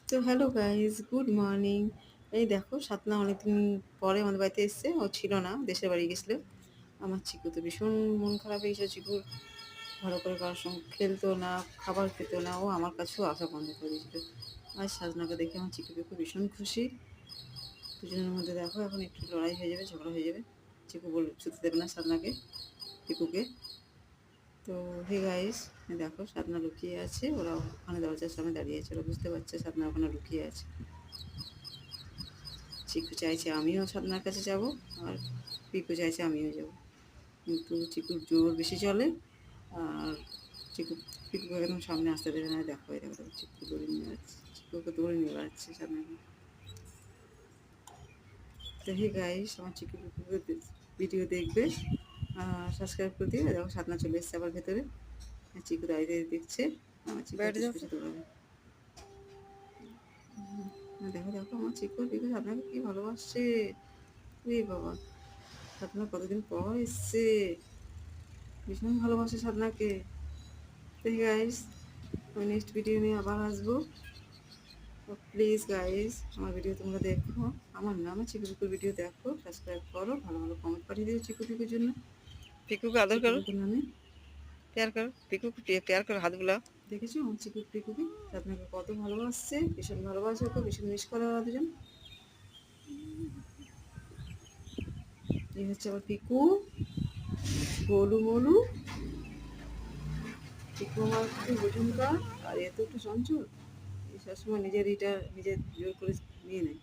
তো hello guys, good morning. এই দেখো সাতনা অনেকদিন পরে আমাদের বাড়িতে এসছে। ও ছিল না, দেশের বাড়ি গেছিলো। আমার চিকু তো ভীষণ মন খারাপ হয়ে গেছে। চিকুর ভালো করে কারোর সঙ্গে খেলতো না, খাবার খেতো না, ও আমার কাছেও আসা বন্ধ করে দিয়েছিল। আজ সাজনাকে দেখে আমার চিকু পিকু ভীষণ খুশি। দুজনের মধ্যে দেখো এখন একটু লড়াই হয়ে যাবে, ঝগড়া হয়ে যাবে। চিকু ছুটতে দেবে না সাজনাকে, পিকুকে। তো হে গাইস, দেখো সাধনা লুকিয়ে আছে, ওরা ওখানে দরজার সামনে দাঁড়িয়ে আছে। ওরা বুঝতে পারছে সাধনা ওখানে লুকিয়ে আছে। চিকু চাইছে আমিও সাধনার কাছে যাব, আর পিকু চাইছে আমিও যাব, কিন্তু চিকুর জোর বেশি চলে। আর চিকু পিকুকে একদম সামনে আসতে দেবে না। দেখো এই দেখো দেখো, চিকু দৌড়ে নিয়ে যাচ্ছে, চিকুকে দৌড়ে নিয়ে বেড়াচ্ছে সামনে। তো হে গাইস, আমার চিকু পিকুকে ভিডিও দেখবে, সাবস্ক্রাইব করে দিও। দেখো সাধনা চলে এসছে আবার ভেতরে। চিকু দাঁড়িয়ে দেখছে, আমার চিকু পিছু পিছু দৌড়াবে। দেখো দেখো আমার চিকু পিকু সাধনাকে কি ভালোবাসছে রে বাবা। সাধনা কতদিন পর এসছে, ভীষণ ভালোবাসে সাধনাকে। তো গাইস, আমি নেক্সট ভিডিও নিয়ে আবার আসবো। তো প্লিজ গাইস, আমার ভিডিও তোমরা দেখো, আমার না আমার চিকু পিকুর ভিডিও দেখো, সাবস্ক্রাইব করো, ভালো ভালো কমেন্ট পাঠিয়ে দিও চিকু পিকুর জন্য। पिकू को आदर চিকু करो, পিকুর নামে। प्यार करो, पिकू को प्यार करो, हाथ बुलाओ। দেখেছো আমার চিকু পিকুকে সাধনাকে কত ভালোবাসছে, ভীষণ ভালোবাসে ওকে, ভীষণ মিস করে ওরা দুজন। এই হচ্ছে আবার পিকু, গোলু মোলু। পিকু আমার একটু বোঝনকার, আর এত একটু চঞ্চল। এই সবসময় নিজের জোর করে নিয়ে নেয়।